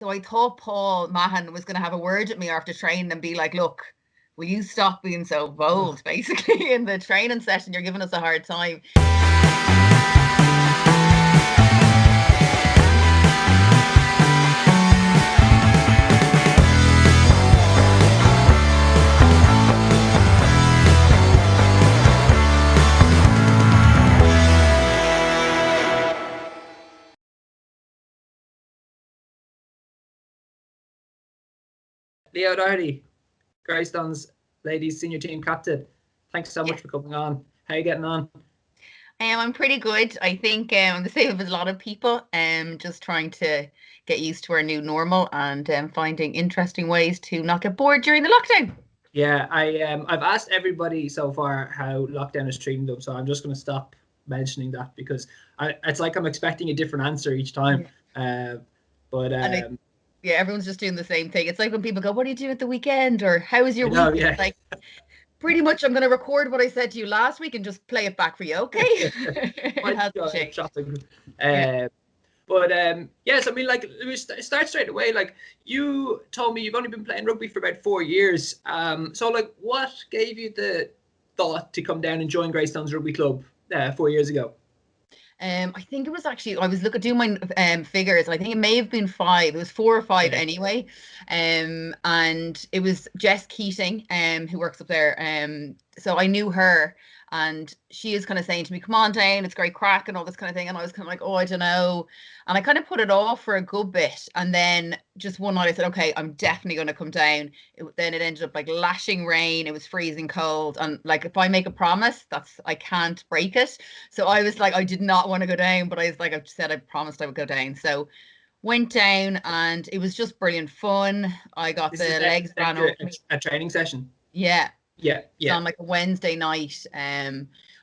So I thought Paul Mahan was going to have a word with me after training and be like, look, will you stop being so bold? Basically, in the training session, you're giving us a hard time. Leah O'Doherty, Greystones ladies senior team captain. Thanks so Yeah. much for coming on. How are you getting on? I'm pretty good. I think I'm the same as a lot of people. Just trying to get used to our new normal and finding interesting ways to not get bored during the lockdown. Yeah, I've asked everybody so far how lockdown is treating them, so I'm just going to stop mentioning that because it's like I'm expecting a different answer each time. Yeah. Uh, but And yeah, everyone's just doing the same thing. It's like when people go, "What do you do at the weekend?" or "How was your I know, week?" It's yeah. like pretty much I'm going to record what I said to you last week and just play it back for you. Okay, it Quite hasn't changed. shocking. Yeah. But yes, I mean, like, let me start straight away. Like, you told me you've only been playing rugby for about 4 years. So like, what gave you the thought to come down and join Greystones Rugby Club 4 years ago? I think it was actually I was looking doing my figures. I think it may have been five. It was 4 or 5 Okay. anyway. And it was Jess Keating, who works up there. So I knew her, and she is kind of saying to me, "Come on down, it's great crack and all this kind of thing." And I was kind of like, "Oh, I don't know," and I kind of put it off for a good bit. And then just one night I said, "Okay, I'm definitely going to come down." Then it ended up like lashing rain. It was freezing cold, and like if I make a promise, I can't break it. So I was like, I did not want to go down, but I was like, I said I promised I would go down. So went down, and it was just brilliant fun. I got This is the legs ran over me. a training session. Yeah, Yeah, it's yeah. on like a Wednesday night.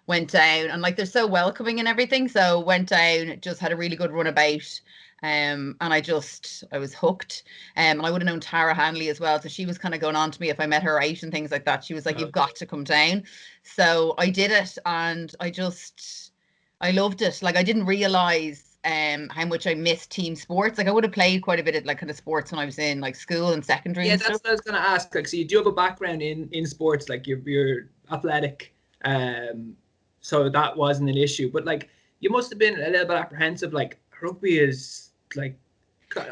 Went down, and like they're so welcoming and everything. So went down, just had a really good run about. And I was hooked. And I would have known Tara Hanley as well. So she was kind of going on to me if I met her out and things like that. She was like, "You've Okay. got to come down." So I did it, and I loved it. Like I didn't realize how much I missed team sports. Like I would have played quite a bit of like kind of sports when I was in like school and secondary Yeah, and that's stuff. what I was gonna ask. Like, so you do have a background in sports, like you're athletic, um, so that wasn't an issue. But like, you must have been a little bit apprehensive. Like, rugby is like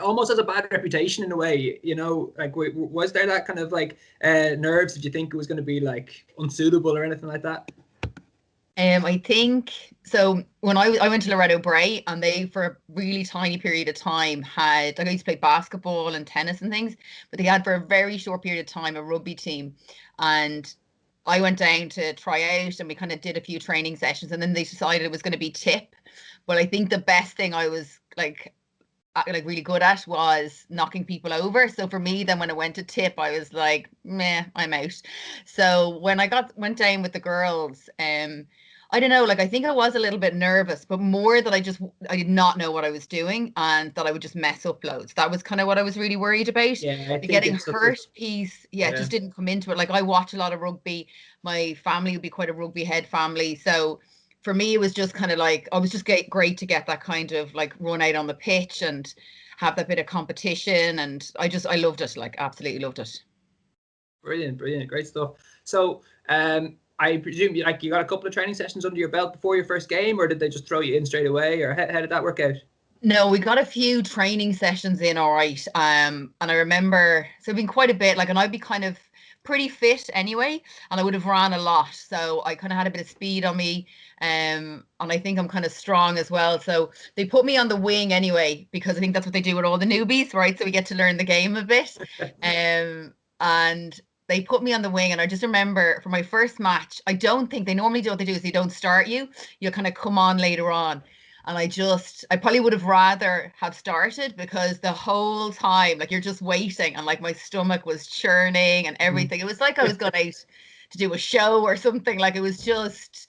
almost has a bad reputation in a way. You know, like was there that kind of like nerves? Did you think it was going to be like unsuitable or anything like that? I think so. When I went to Loretto Bray, and they for a really tiny period of time had like I used to play basketball and tennis and things, but they had for a very short period of time a rugby team, and I went down to try out, and we kind of did a few training sessions, and then they decided it was going to be tip. But I think the best thing I was like really good at was knocking people over. So for me, then when I went to tip, I was like, meh, I'm out. So when I went down with the girls, I don't know, like I think I was a little bit nervous, but more that I did not know what I was doing and that I would just mess up loads. That was kind of what I was really worried about. Yeah, I The think getting it's such a hurt piece, yeah, it yeah. just didn't come into it. Like I watch a lot of rugby. My family would be quite a rugby head family. So for me, it was just kind of like I was just great to get that kind of like run out on the pitch and have that bit of competition. And I loved it, like absolutely loved it. Brilliant, brilliant, great stuff. So, I presume you got a couple of training sessions under your belt before your first game, or did they just throw you in straight away, or how did that work out? No, we got a few training sessions in, all right. And I remember, so it'd been quite a bit, like, and I'd be kind of pretty fit anyway, and I would have ran a lot. So I kind of had a bit of speed on me. And I think I'm kind of strong as well. So they put me on the wing anyway, because I think that's what they do with all the newbies, right? So we get to learn the game a bit. And they put me on the wing, and I just remember for my first match, I don't think they normally do what they do is they don't start you. You'll kind of come on later on. And I probably would have rather have started because the whole time, like you're just waiting, and like my stomach was churning and everything. It was like I was going out to do a show or something. Like it was just,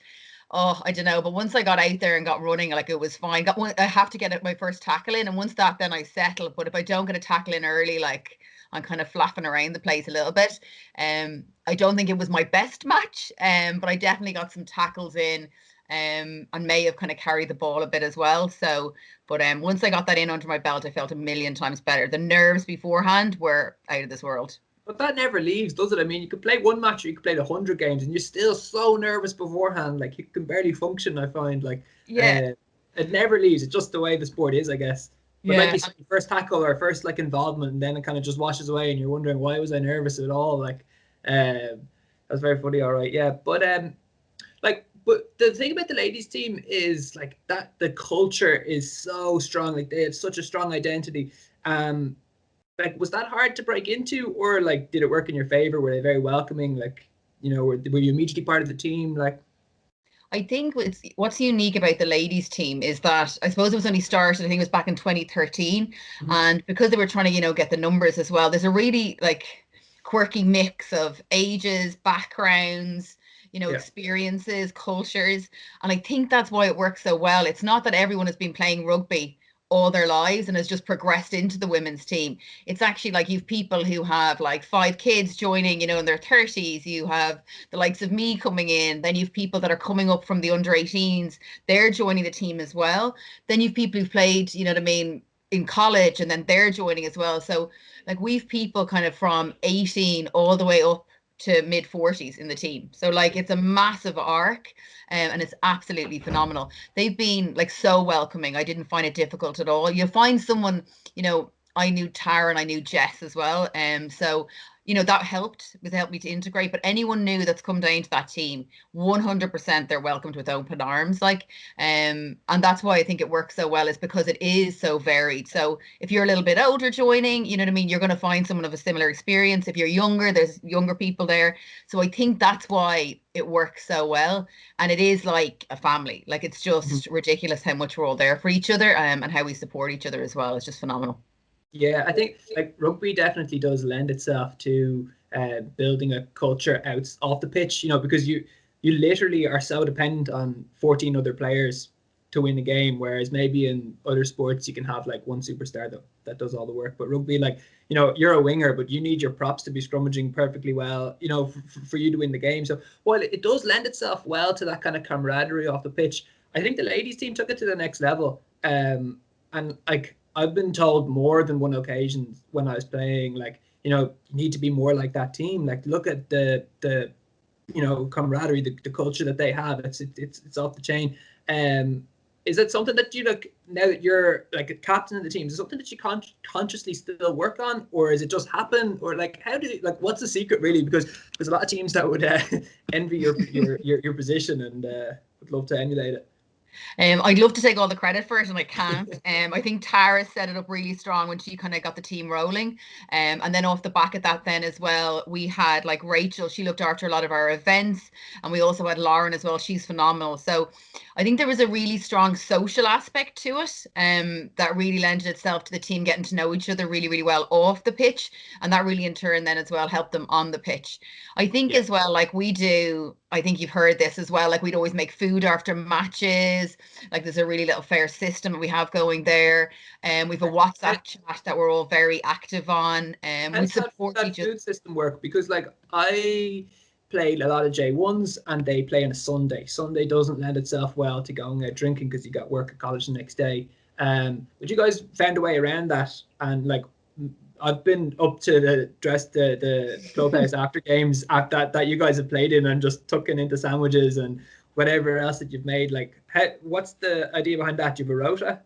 oh, I don't know. But once I got out there and got running, like it was fine. I have to get my first tackle in, and once that, then I settle. But if I don't get a tackle in early, like I'm kind of flapping around the place a little bit. I don't think it was my best match, but I definitely got some tackles in. and may have kind of carried the ball a bit as well. So, but once I got that in under my belt, I felt a million times better. The nerves beforehand were out of this world. But that never leaves, does it? I mean, you could play one match or you could play 100 games and you're still so nervous beforehand. Like, you can barely function, I find. Like, Yeah. it never leaves. It's just the way the sport is, I guess. But like Yeah. you said, first tackle or first like involvement, and then it kind of just washes away and you're wondering, why was I nervous at all? Like, that's very funny, all right. Yeah. But the thing about the ladies team is like that the culture is so strong. Like, they have such a strong identity. Like, was that hard to break into, or like did it work in your favor? Were they very welcoming? Like, were you immediately part of the team? Like, I think what's unique about the ladies team is that I suppose it was only started, I think it was back in 2013. And because they were trying to, get the numbers as well, there's a really like quirky mix of ages, backgrounds, experiences, cultures. And I think that's why it works so well. It's not that everyone has been playing rugby all their lives and has just progressed into the women's team. It's actually like you've people who have like 5 kids joining, in their 30s. You have the likes of me coming in. Then you've people that are coming up from the under 18s. They're joining the team as well. Then you've people who've played, you know what I mean, in college, and then they're joining as well. So like we've people kind of from 18 all the way up to mid 40s in the team. So like it's a massive arc, and it's absolutely phenomenal. They've been like so welcoming. I didn't find it difficult at all. You find someone, I knew Tara and I knew Jess as well. So that helped me to integrate. But anyone new that's come down to that team, 100% they're welcomed with open arms. Like, and that's why I think it works so well, is because it is so varied. So if you're a little bit older joining, you know what I mean, you're going to find someone of a similar experience. If you're younger, there's younger people there. So I think that's why it works so well. And it is like a family. Like, it's just ridiculous how much we're all there for each other, and how we support each other as well. It's just phenomenal. Yeah, I think like rugby definitely does lend itself to building a culture out off the pitch. Because you literally are so dependent on 14 other players to win the game, whereas maybe in other sports you can have like one superstar that does all the work. But rugby, like, you're a winger, but you need your props to be scrummaging perfectly well, for you to win the game. So while it does lend itself well to that kind of camaraderie off the pitch, I think the ladies team took it to the next level. And like, I've been told more than one occasion when I was playing, like, you need to be more like that team. Like, look at the camaraderie, the culture that they have. It's off the chain. Is it something that you, like, now that you're like a captain of the team, is it something that you consciously still work on, or is it just happen, or like how do you, like, what's the secret really? Because there's a lot of teams that would envy your position and would love to emulate it. I'd love to take all the credit for it, and I can't. I think Tara set it up really strong when she kind of got the team rolling. And then off the back of that, then as well, we had like Rachel. She looked after a lot of our events, and we also had Lauren as well. She's phenomenal. So I think there was a really strong social aspect to it, that really lended itself to the team getting to know each other really, really well off the pitch, and that really in turn then as well helped them on the pitch. I think as well, like we do, I think you've heard this as well, like we'd always make food after matches. Like, there's a really little fair system we have going there. And we've a WhatsApp chat that we're all very active on. And we support that each other. food system work? Because like I played a lot of J1s and they play on a Sunday. Sunday doesn't lend itself well to going out drinking because you got work at college the next day. But you guys found a way around that, and like I've been up to the clubhouse after games at that you guys have played in, and just tucking into sandwiches and whatever else that you've made. Like, what's the idea behind that? Do you have a rota?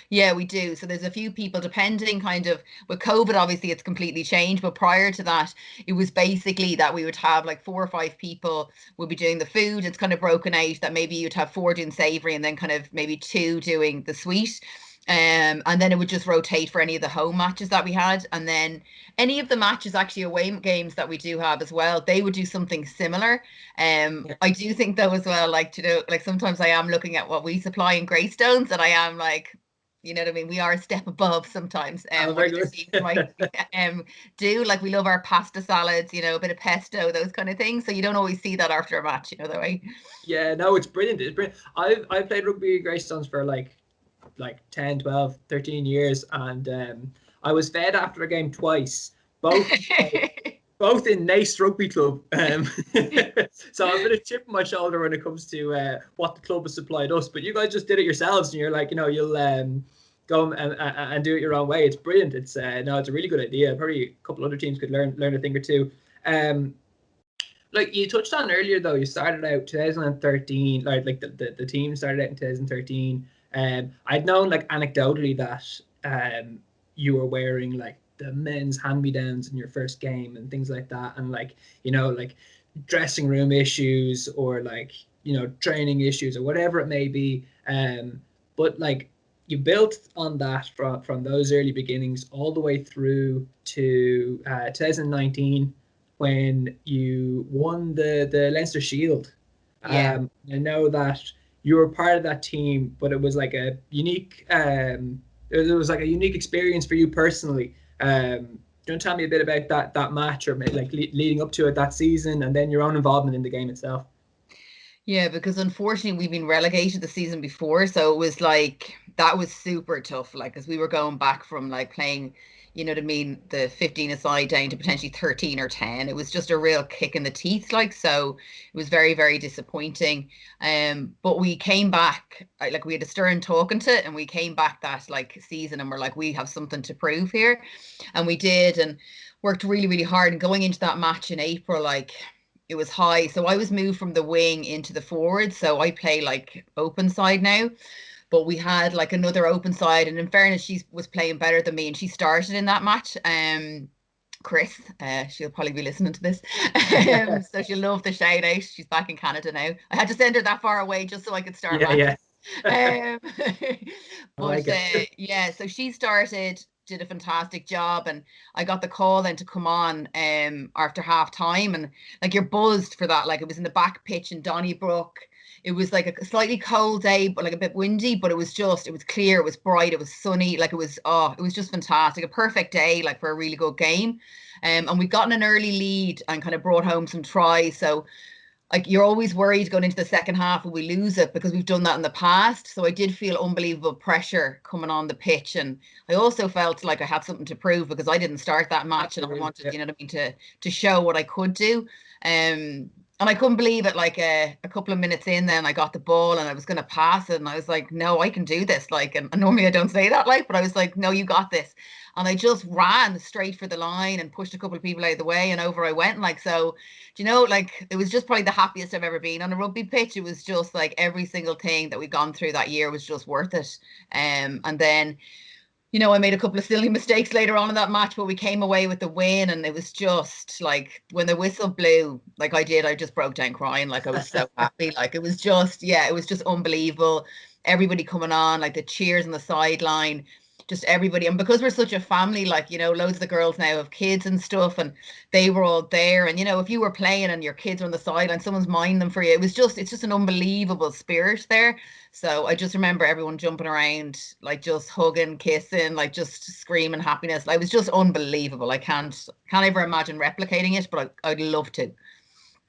Yeah, we do. So there's a few people, depending kind of with COVID, obviously it's completely changed. But prior to that, it was basically that we would have like 4 or 5 people would be doing the food. It's kind of broken out that maybe you'd have 4 doing savory and then kind of maybe 2 doing the sweet. And then it would just rotate for any of the home matches that we had. And then any of the matches, actually away games that we do have as well, they would do something similar. I do think though as well, like, like sometimes I am looking at what we supply in Greystones, and I am like, you know what I mean? We are a step above sometimes. Very good. Might do, like, we love our pasta salads, a bit of pesto, those kind of things. So you don't always see that after a match, the way. Yeah, no, it's brilliant. It's brilliant. I've played rugby at Greystones for like 10, 12, 13 years, and I was fed after a game twice. Both both in Nace Rugby Club. So I've been a chip on my shoulder when it comes to what the club has supplied us. But you guys just did it yourselves, and you're like, you'll go and do it your own way. It's brilliant. It's it's a really good idea. Probably a couple other teams could learn a thing or two. Like you touched on earlier, though, you started out 2013. Like the team started out in 2013. I'd known like anecdotally that you were wearing like the men's hand-me-downs in your first game and things like that, and like like dressing room issues or like training issues or whatever it may be. But like you built on that from those early beginnings all the way through to 2019 when you won the Leinster Shield. Yeah. I know that you were part of that team, but it was like a unique it was like a unique experience for you personally. Do you want to tell me a bit about that match, or maybe like leading up to it that season, and then your own involvement in the game itself? Yeah, because unfortunately we've been relegated the season before, so it was like that was super tough. Like, as we were going back from like playing, you know what I mean, the 15 aside down to potentially 13 or 10. It was just a real kick in the teeth. Like, so it was very, very disappointing. But we came back, like we had a stern talking to, and we came back that like season, and we're like, we have something to prove here, and we did, and worked really, really hard. And going into that match in April, like it was high. So I was moved from the wing into the forward. So I play like open side now. But we had like another open side, and in fairness, she was playing better than me, and she started in that match. Chris, she'll probably be listening to this, so she'll love the shout out. She's back in Canada now. I had to send her that far away just so I could start matches. Yeah. But yeah, so she started, did a fantastic job, and I got the call then to come on after half time, and like you're buzzed for that. Like, it was in the back pitch in Donnybrook. It was like a slightly cold day, but like a bit windy, but it was clear, it was bright, it was sunny, like it was just fantastic. A perfect day, like, for a really good game. And we'd gotten an early lead and kind of brought home some tries. So like, you're always worried going into the second half will we lose it, because we've done that in the past. So I did feel unbelievable pressure coming on the pitch, and I also felt like I had something to prove, because I didn't start that match. Absolutely. And I wanted, you know what I mean, to show what I could do. And I couldn't believe it. Like a couple of minutes in, then I got the ball and I was going to pass it, and I was like, no, I can do this. Like, and normally I don't say that, like, but I was like, no, you got this. And I just ran straight for the line and pushed a couple of people out of the way, and over I went. Like, so, do you know, like, it was just probably the happiest I've ever been on a rugby pitch. It was just like every single thing that we'd gone through that year was just worth it. And then, I made a couple of silly mistakes later on in that match, but we came away with the win. And it was just like, when the whistle blew, like I just broke down crying. Like, I was so happy. Like, it was just unbelievable. Everybody coming on, like the cheers on the sideline, just everybody. And because we're such a family, like, loads of the girls now have kids and stuff, and they were all there. And, if you were playing and your kids were on the sideline, someone's minding them for you. It's just an unbelievable spirit there. So I just remember everyone jumping around, like just hugging, kissing, like just screaming happiness. Like, it was just unbelievable. I can't ever imagine replicating it, but I'd love to.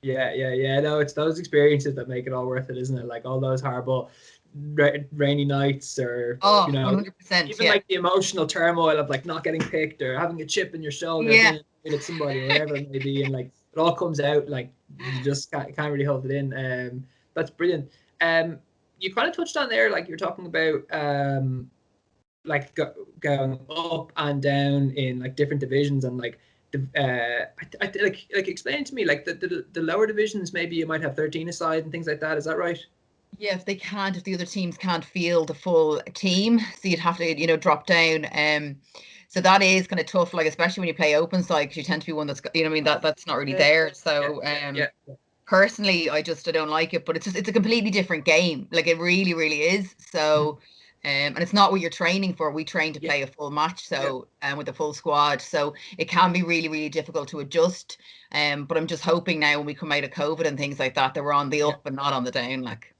Yeah. No, it's those experiences that make it all worth it, isn't it? Like all those horrible rainy nights, or 100%, even like the emotional turmoil of like not getting picked or having a chip in your shoulder with somebody or whatever it may be, and like it all comes out, like you just can't really hold it in. That's brilliant. You kind of touched on there, like you're talking about like going up and down in like different divisions, and like like explain to me, like the lower divisions, maybe you might have 13 aside and things like that. Is that right? Yeah, if the other teams can't field the full team, so you'd have to, drop down. So that is kind of tough, like, especially when you play open side, because you tend to be one that's, what I mean, that's not really there. So personally, I don't like it, but it's a completely different game. Like, it really, really is. So, and it's not what you're training for. We train to play a full match, so with a full squad. So it can be really, really difficult to adjust. But I'm just hoping now, when we come out of COVID and things like that we're on the up and not on the down. Like,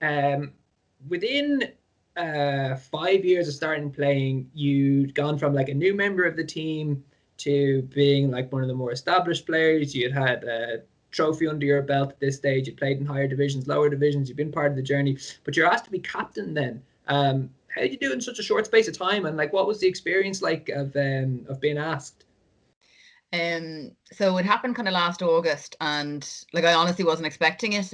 within 5 years of starting playing, you'd gone from like a new member of the team to being like one of the more established players. You had a trophy under your belt at this stage. You played in higher divisions, lower divisions. You've been part of the journey, but you're asked to be captain then. How did you do it in such a short space of time, and like what was the experience like of being asked? So it happened kind of last August, and like I honestly wasn't expecting it.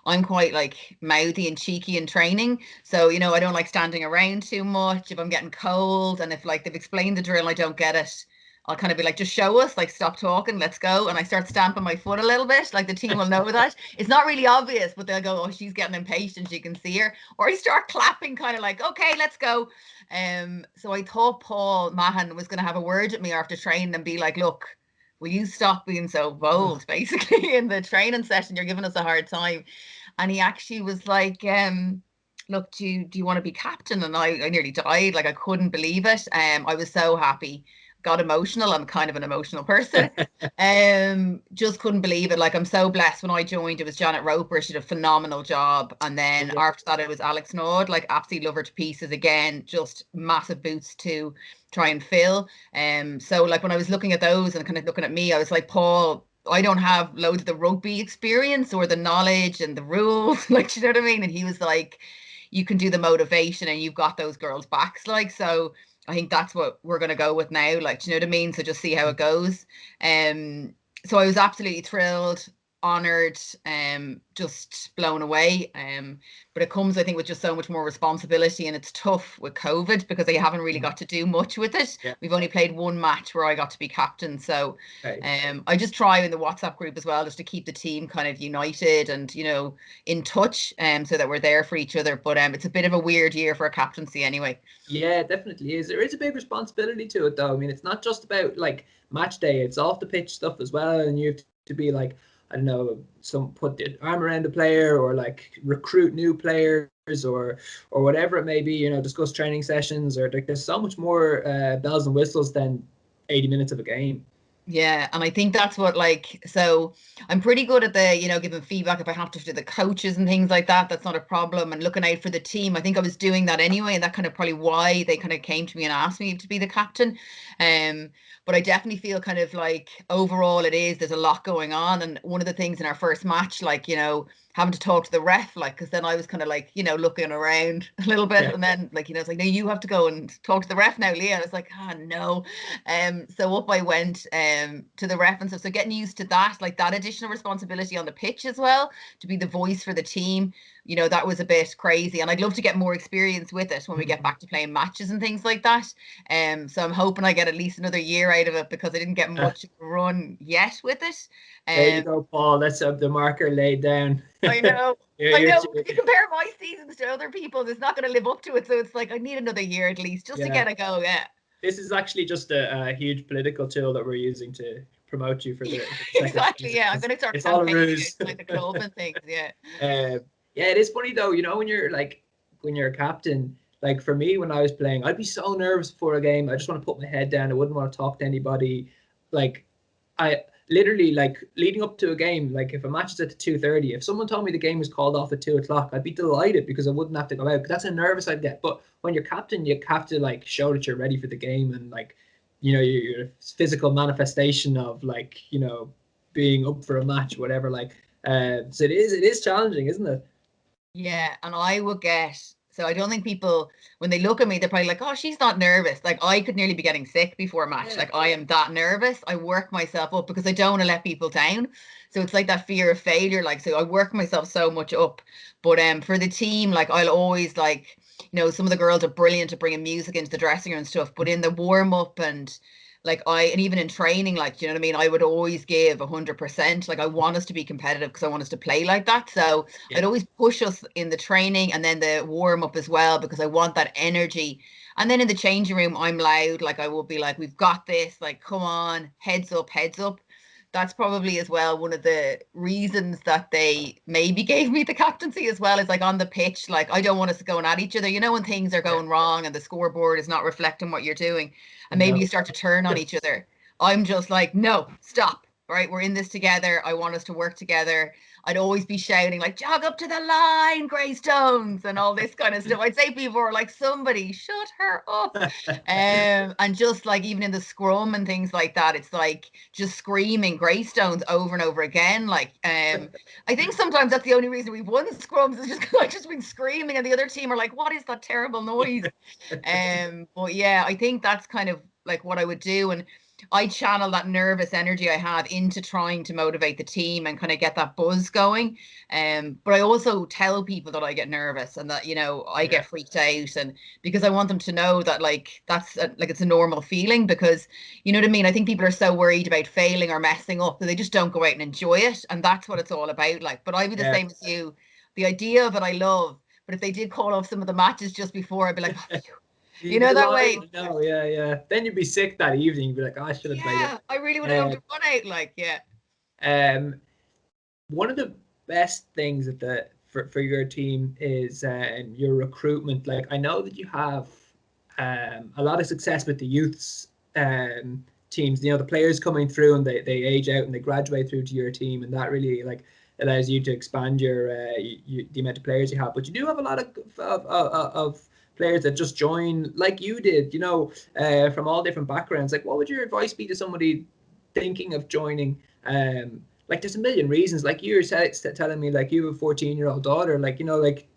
I'm quite like mouthy and cheeky in training, so I don't like standing around too much. If I'm getting cold, and if like they've explained the drill, I don't get it, I'll kind of be like, just show us, like stop talking, let's go. And I start stamping my foot a little bit, like the team will know that. It's not really obvious, but they'll go, oh, she's getting impatient, you can see her. Or I start clapping, kind of like, okay, let's go. So I thought Paul Mahan was going to have a word with me after training and be like, look, will you stop being so bold, basically, in the training session? You're giving us a hard time. And he actually was like, look, do you want to be captain? And I nearly died. Like, I couldn't believe it. I was so happy. Got emotional. I'm kind of an emotional person. Just couldn't believe it. Like, I'm so blessed. When I joined, it was Janet Roper. She did a phenomenal job. And then after that, it was Alex Nord. Like, absolutely love her to pieces again. Just massive boots to try and fill. So like when I was looking at those and kind of looking at me, I was like, Paul, I don't have loads of the rugby experience or the knowledge and the rules. Like, you know what I mean? And he was like, you can do the motivation and you've got those girls' backs. Like, so I think that's what we're going to go with now. Like, do you know what I mean? So just see how it goes. So I was absolutely thrilled, honored, just blown away. But it comes, I think, with just so much more responsibility, and it's tough with COVID because I haven't really got to do much with it. Yeah. We've only played one match where I got to be captain. So Okay. I just try in the WhatsApp group as well, just to keep the team kind of united and, in touch, so that we're there for each other. But it's a bit of a weird year for a captaincy anyway. Yeah, it definitely is. There is a big responsibility to it, though. I mean, it's not just about like match day; it's off the pitch stuff as well, and you have to be like, I don't know, some put the arm around a player or like recruit new players or whatever it may be. Discuss training sessions or like there's so much more bells and whistles than 80 minutes of a game. Yeah, and I think that's what, like, so I'm pretty good at the, giving feedback if I have to the coaches and things like that. That's not a problem. And looking out for the team. I think I was doing that anyway, and that kind of probably why they kind of came to me and asked me to be the captain. Um, but I definitely feel kind of like overall there's a lot going on. And one of the things in our first match, like, having to talk to the ref, like, because then I was kind of like, looking around a little bit, Yeah. and then like, it's like, no, you have to go and talk to the ref now, Leah. I was like, no. So up I went to the ref and stuff. So getting used to that, like that additional responsibility on the pitch as well, to be the voice for the team, that was a bit crazy. And I'd love to get more experience with it when we get back to playing matches and things like that. So I'm hoping I get at least another year out of it because I didn't get much run yet with it. There you go, Paul. Let's have the marker laid down. I know. You're- I you're- know. If you compare my seasons to other people's, it's not going to live up to it. So it's like I need another year at least just to Yeah. get a go. Yeah. This is actually just a huge political tool that we're using to promote you for the Exactly. Yeah, I'm going to start It's all a campaigning ruse. outside the club and things. Yeah. Yeah, it is funny though. When you're a captain. Like for me, when I was playing, I'd be so nervous before a game. I just want to put my head down. I wouldn't want to talk to anybody. Like I literally like leading up to a game. Like if a match is at 2:30, if someone told me the game was called off at 2 o'clock, I'd be delighted because I wouldn't have to go out. Because that's how nervous I'd get. But when you're captain, you have to like show that you're ready for the game and like your physical manifestation of like being up for a match, whatever. Like so it is challenging, isn't it? Yeah, and I would get, so I don't think people, when they look at me, they're probably like, oh, she's not nervous. Like I could nearly be getting sick before a match. Yeah. Like I am that nervous. I work myself up because I don't want to let people down. So it's like that fear of failure. Like, so I work myself so much up. But for the team, like I'll always like, some of the girls are brilliant at bringing music into the dressing room and stuff, but in the warm up and like and even in training, like, you know what I mean? I would always give 100%. Like I want us to be competitive because I want us to play like that. So Yeah. I'd always push us in the training and then the warm up as well, because I want that energy. And then in the changing room, I'm loud. Like I will be like, we've got this, like, come on, heads up, heads up. That's probably as well one of the reasons that they maybe gave me the captaincy as well, is like on the pitch, like I don't want us going at each other, when things are going wrong and the scoreboard is not reflecting what you're doing, and maybe you start to turn on each other. I'm just like, no, stop. Right, we're in this together. I want us to work together. I'd always be shouting like, jog up to the line, Greystones, and all this kind of stuff. I'd say people were like, somebody shut her up. And just like even in the scrum and things like that, it's like just screaming Greystones over and over again. Like I think sometimes that's the only reason we've won scrums, is just because I've just been screaming and the other team are like, what is that terrible noise? But yeah, I think that's kind of like what I would do. And I channel that nervous energy I have into trying to motivate the team and kind of get that buzz going. But I also tell people that I get nervous and that, you know, I get freaked out, and because I want them to know that like that's like it's a normal feeling, because you know what I mean? I think people are so worried about failing or messing up that they just don't go out and enjoy it. And that's what it's all about. Like, but I'd be the same as you. The idea of it I love. But if they did call off some of the matches just before, I'd be like, oh, you know, that way. No, yeah. Then you'd be sick that evening. You'd be like, oh, I should have played it. Yeah, I really would have loved to run out. Like, yeah. One of the best things at for your team is your recruitment. Like, I know that you have a lot of success with the youths teams. You know, the players coming through and they age out and they graduate through to your team, and that really like allows you to expand your the amount of players you have. But you do have a lot of players that just join like you did, you know, from all different backgrounds. Like, what would your advice be to somebody thinking of joining? Like, there's a million reasons. Like, you were telling me, like, you have a 14-year-old daughter. Like, you know, like,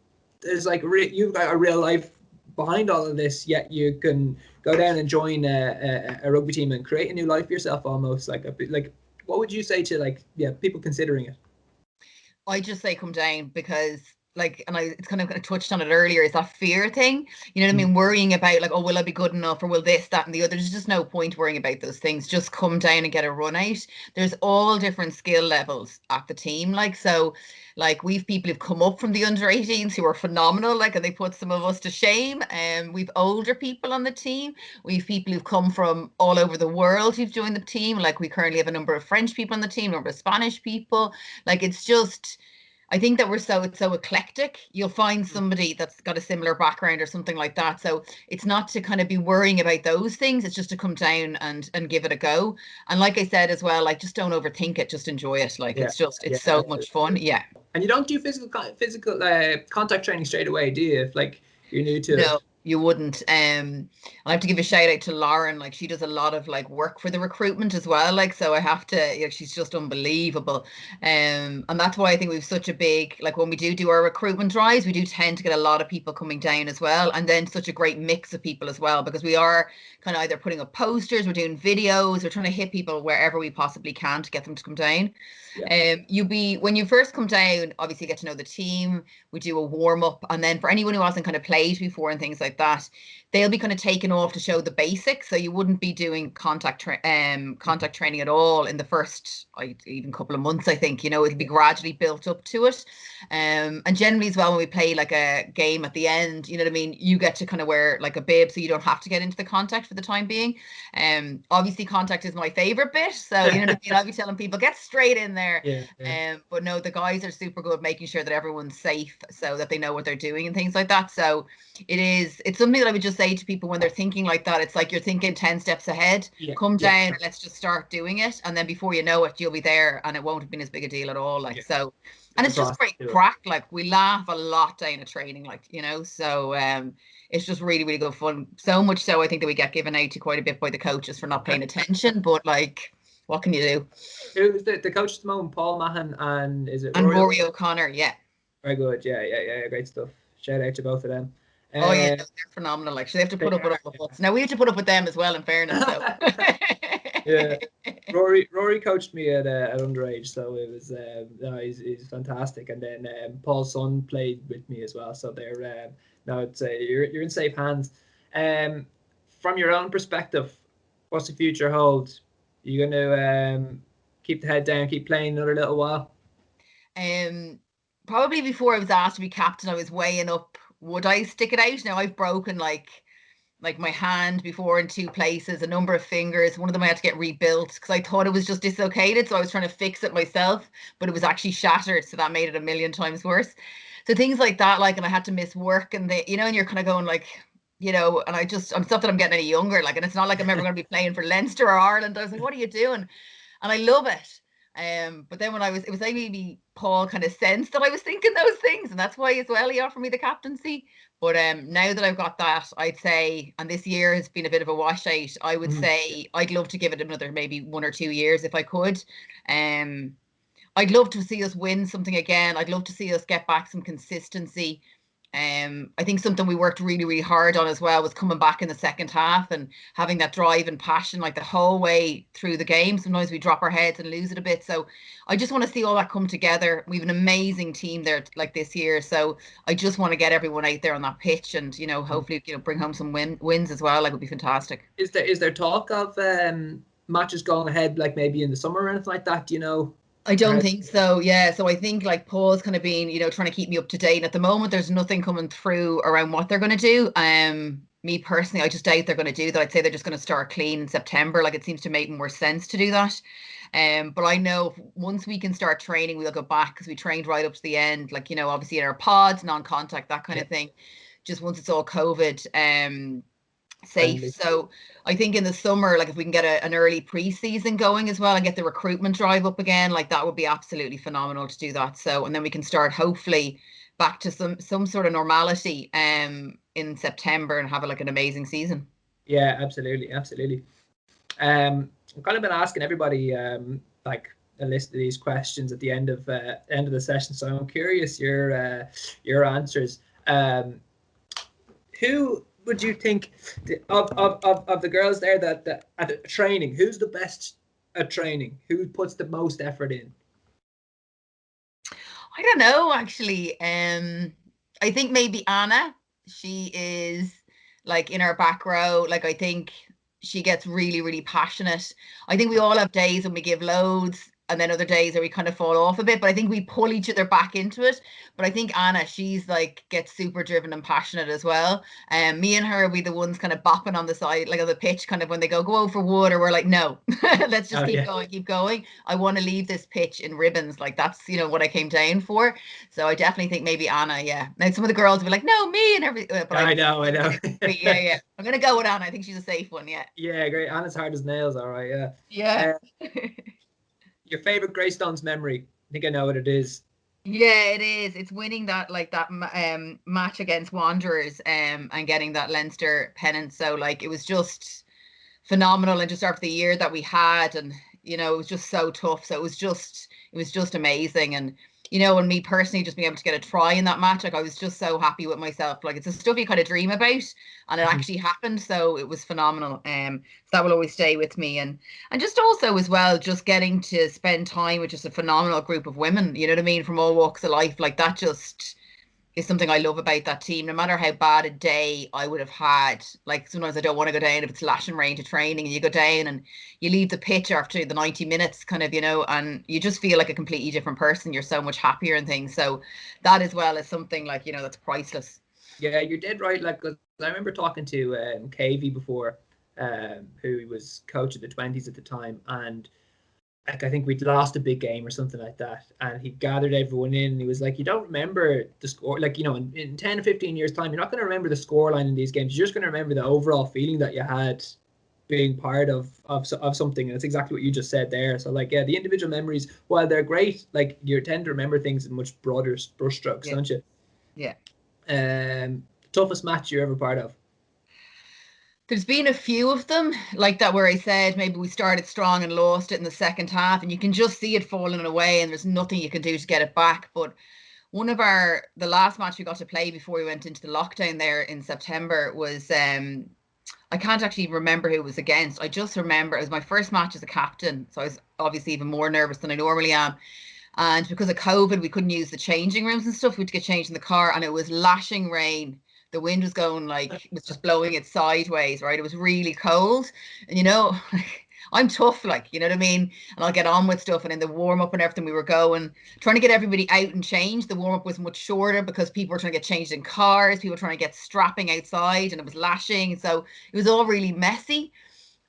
there's like you've got a real life behind all of this, yet you can go down and join a rugby team and create a new life for yourself almost. Like, what would you say to like people considering it? I just say come down, because like, and it's kind of touched on it earlier, is that fear thing, you know what I mean? Worrying about like, oh, will I be good enough, or will this, that, and the other. There's just no point worrying about those things. Just come down and get a run out. There's all different skill levels at the team. Like, so like we've people who've come up from the under 18s who are phenomenal, like, and they put some of us to shame. And we've older people on the team. We've people who've come from all over the world who've joined the team. Like, we currently have a number of French people on the team, a number of Spanish people. Like, it's just, I think that it's so eclectic. You'll find somebody that's got a similar background or something like that. So it's not to kind of be worrying about those things. It's just to come down and give it a go. And like I said as well, like, just don't overthink it. Just enjoy it. Like, it's so much fun. Yeah. And you don't do physical contact training straight away, do you? If like you're new to it. You wouldn't. I have to give a shout out to Lauren. Like, she does a lot of like work for the recruitment as well. Like, so I have to, you know, she's just unbelievable. And that's why I think we've such a big, like, when we do our recruitment drives, we do tend to get a lot of people coming down as well. And then such a great mix of people as well, because we are kind of either putting up posters, we're doing videos, we're trying to hit people wherever we possibly can to get them to come down. When you first come down, obviously get to know the team. We do a warm up, and then for anyone who hasn't kind of played before and things like that, they'll be kind of taken off to show the basics. So you wouldn't be doing contact training at all in the first even couple of months. I think, you know, it'll be gradually built up to it. And generally as well, when we play like a game at the end, you know what I mean, you get to kind of wear like a bib, so you don't have to get into the contact for the time being. Obviously contact is my favorite bit, so you know what I mean, I'll be telling people get straight in there. But no, the guys are super good at making sure that everyone's safe, so that they know what they're doing and things like that. So it's something that I would just say to people when they're thinking like that. It's like you're thinking 10 steps ahead. Come down, let's just start doing it, and then before you know it, you'll be there, and it won't have been as big a deal at all. Like, so, and it's just great crack. Like, we laugh a lot down at training, like, you know, so it's just really, really good fun. So much so, I think that we get given out to quite a bit by the coaches for not paying attention, but like, what can you do? Who's the coach at the moment? Paul Mahan and is it Rory O'Connor? Yeah. Very good. Yeah. Great stuff. Shout out to both of them. Oh yeah, they're phenomenal. Like, so they have to put up with us. Now we have to put up with them as well, in fairness. So. Yeah, Rory coached me at underage, so it was he's fantastic. And then Paul's son played with me as well, so they're now it's you're in safe hands. From your own perspective, what's the future hold? Are you going to keep the head down, keep playing another little while? Probably before I was asked to be captain, I was weighing up, would I stick it out? Now I've broken like my hand before in 2 places, a number of fingers. One of them I had to get rebuilt because I thought it was just dislocated, so I was trying to fix it myself, but it was actually shattered, so that made it a million times worse. So things like that, like, and I had to miss work, and you know, and you're kind of going like, you know, and I'm stuff that I'm getting any younger, like, and it's not like I'm ever going to be playing for Leinster or Ireland. I was like, what are you doing? And I love it. But then when it was like maybe Paul kind of sensed that I was thinking those things, and that's why as well he offered me the captaincy. But now that I've got that, I'd say, and this year has been a bit of a washout, I would say I'd love to give it another maybe 1 or 2 years if I could. I'd love to see us win something again. I'd love to see us get back some consistency. I think something we worked really, really hard on as well was coming back in the second half and having that drive and passion like the whole way through the game. Sometimes we drop our heads and lose it a bit. So I just want to see all that come together. We have an amazing team there like this year. So I just want to get everyone out there on that pitch and, hopefully, bring home some wins as well. Like, it would be fantastic. Is there talk of matches going ahead, like maybe in the summer or anything like that? Do you know? I don't think so. Yeah. So I think like Paul's kind of been, trying to keep me up to date. At the moment, there's nothing coming through around what they're going to do. Me personally, I just doubt they're going to do that. I'd say they're just going to start clean in September. Like, it seems to make more sense to do that. But I know once we can start training, we'll go back because we trained right up to the end. Like, obviously in our pods, non-contact, that kind of thing. Just once it's all COVID, safe. Friendly. So I think in the summer, like if we can get an early pre-season going as well and get the recruitment drive up again, like that would be absolutely phenomenal to do that. So, and then we can start hopefully back to some sort of normality in September and have like an amazing season. Yeah, absolutely. I've kind of been asking everybody like a list of these questions at the end of the session, so I'm curious your answers. Who would you think of the girls there that at training, who's the best at training? Who puts the most effort in? I don't know, actually. I think maybe Anna. She is like in our back row. Like, I think she gets really, really passionate. I think we all have days when we give loads and then other days where we kind of fall off a bit, but I think we pull each other back into it. But I think Anna, she's like gets super driven and passionate as well. And me and her, we the ones kind of bopping on the side, like on the pitch, kind of when they go over water, we're like, no, let's just keep going. I want to leave this pitch in ribbons. Like, that's, what I came down for. So I definitely think maybe Anna, yeah. Now some of the girls will be like, no, me and everything. But I know. yeah. I'm gonna go with Anna. I think she's a safe one, yeah. Yeah, great. Anna's hard as nails, all right, yeah. Yeah. Your favorite Greystones memory? I think I know what it is. Yeah, it is. It's winning that match against Wanderers and getting that Leinster pennant. So like it was just phenomenal, and just after the year that we had, and it was just so tough. So it was just amazing. And and me personally just being able to get a try in that match, like I was just so happy with myself. Like, it's the stuff you kind of dream about, and it actually happened. So it was phenomenal. So that will always stay with me. And just also as well, just getting to spend time with just a phenomenal group of women, you know what I mean, from all walks of life. Like, that just is something I love about that team. No matter how bad a day I would have had, like sometimes I don't want to go down if it's lashing rain to training, and you go down and you leave the pitch after the 90 minutes kind of, and you just feel like a completely different person. You're so much happier and things. So that as well is something like, that's priceless. Yeah, you're dead right. Like, 'cause I remember talking to KV before, who was coach of the 20s at the time, and like I think we'd lost a big game or something like that, and he gathered everyone in and he was like, you don't remember the score, like, in 10 or 15 years time, you're not going to remember the scoreline in these games, you're just going to remember the overall feeling that you had being part of something. And it's exactly what you just said there. So like, yeah, the individual memories, while they're great, like you tend to remember things in much broader brushstrokes, don't you? Yeah. Toughest match you're ever part of? There's been a few of them like that where I said maybe we started strong and lost it in the second half, and you can just see it falling away and there's nothing you can do to get it back. But the last match we got to play before we went into the lockdown there in September was I can't actually remember who it was against. I just remember it was my first match as a captain, so I was obviously even more nervous than I normally am. And because of COVID, we couldn't use the changing rooms and stuff. We had to get changed in the car, and it was lashing rain. The wind was going like, it was just blowing it sideways, right? It was really cold. And I'm tough, like, you know what I mean? And I'll get on with stuff. And in the warm up and everything, we were trying to get everybody out and changed. The warm up was much shorter because people were trying to get changed in cars. People were trying to get strapping outside, and it was lashing. So it was all really messy.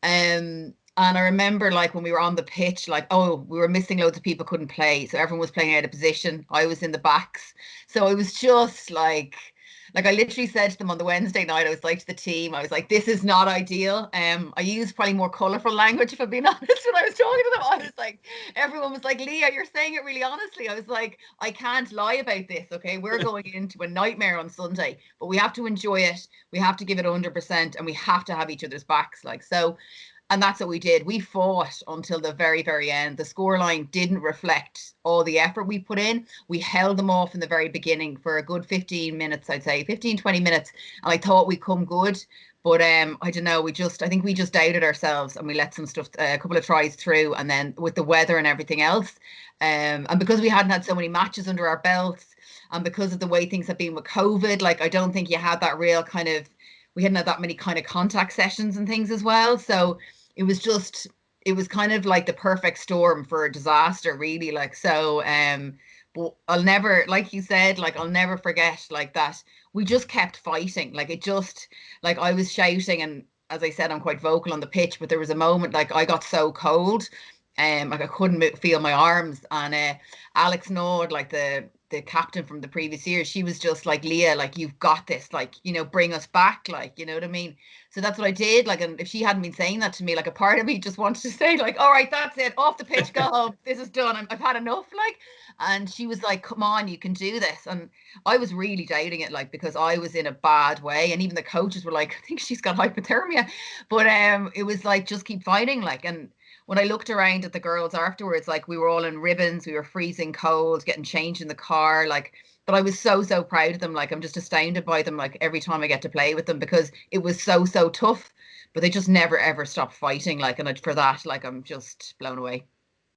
And I remember like when we were on the pitch, like, we were missing loads of people, couldn't play. So everyone was playing out of position. I was in the backs. So it was just like I literally said to them on the Wednesday night, I was like to the team, I was like, this is not ideal. I used probably more colourful language, if I'm being honest, when I was talking to them. I was like, everyone was like, Leah, you're saying it really honestly. I was like, I can't lie about this, okay? We're going into a nightmare on Sunday, but we have to enjoy it. We have to give it 100%, and we have to have each other's backs. Like, so And that's what we did. We fought until the very, very end. The scoreline didn't reflect all the effort we put in. We held them off in the very beginning for a good 15 minutes, I'd say, 15, 20 minutes. And I thought we'd come good. But I don't know, I think we just doubted ourselves and we let some stuff, a couple of tries through. And then with the weather and everything else, and because we hadn't had so many matches under our belts, and because of the way things have been with COVID, like I don't think you had that real kind of, we hadn't had that many kind of contact sessions and things as well. So it was kind of like the perfect storm for a disaster, really. Like, so, but I'll never, like you said, like I'll never forget like that. We just kept fighting. Like it just, like I was shouting, and as I said, I'm quite vocal on the pitch, but there was a moment like I got so cold, like I couldn't feel my arms. And Alex Nord, like the captain from the previous year, she was just like, Leah, like you've got this, like, you know, bring us back, like, you know what I mean? So that's what I did. Like, and if she hadn't been saying that to me, like a part of me just wanted to say like, all right, that's it, off the pitch, go home, this is done, I've had enough, like. And she was like, come on, you can do this. And I was really doubting it, like, because I was in a bad way, and even the coaches were like, I think she's got hypothermia. But it was like, just keep fighting, like. And when I looked around at the girls afterwards, like we were all in ribbons, we were freezing cold, getting changed in the car, like, but I was so, so proud of them. Like, I'm just astounded by them, like every time I get to play with them, because it was so, so tough, but they just never, ever stopped fighting. Like, and for that, like, I'm just blown away.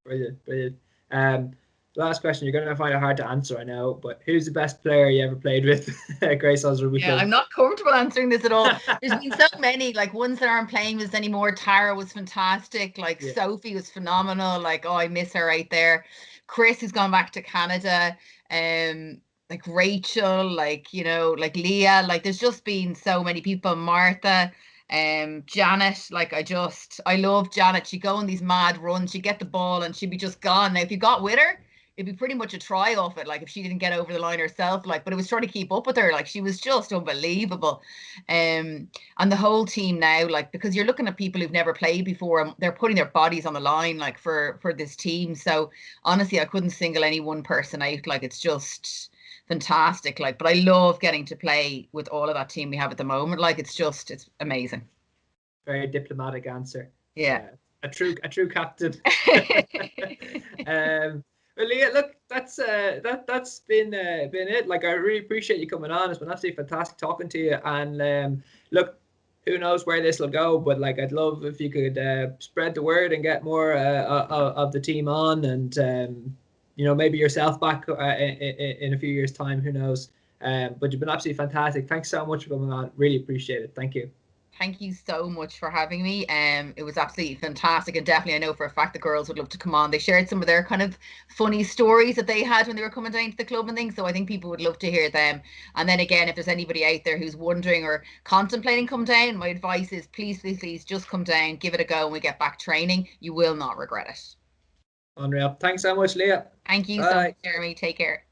Brilliant, brilliant. Last question, you're going to find it hard to answer, I know, but who's the best player you ever played with at Greystones Rugby Club? I'm not comfortable answering this at all. There's been so many, like ones that aren't playing with us anymore. Tara was fantastic. Like Sophie was phenomenal. Like, oh, I miss her right there. Chris, who's gone back to Canada. Like Rachel, like, you know, like Leah. Like, there's just been so many people. Martha. Janet, like I love Janet. She'd go on these mad runs, she'd get the ball and she'd be just gone. Now, if you got with her, it'd be pretty much a try off it, like if she didn't get over the line herself, like, but it was trying to keep up with her, like she was just unbelievable. And the whole team now, like, because you're looking at people who've never played before, and they're putting their bodies on the line, like for this team. So honestly, I couldn't single any one person out. Like, it's just fantastic. Like, but I love getting to play with all of that team we have at the moment. Like, it's amazing. Very diplomatic answer. Yeah. A true captain. Well, Leah, look, that's been it. Like, I really appreciate you coming on. It's been absolutely fantastic talking to you. And look, who knows where this will go, but like, I'd love if you could spread the word and get more of the team on, and you know, maybe yourself back in a few years' time. Who knows? But you've been absolutely fantastic. Thanks so much for coming on. Really appreciate it. Thank you. Thank you so much for having me. It was absolutely fantastic, and definitely I know for a fact the girls would love to come on. They shared some of their kind of funny stories that they had when they were coming down to the club and things, so I think people would love to hear them. And then again, if there's anybody out there who's wondering or contemplating come down, my advice is please, please, please just come down, give it a go, and we get back training. You will not regret it. Unreal. Thanks so much, Leah. Thank you so much, Jeremy. Take care.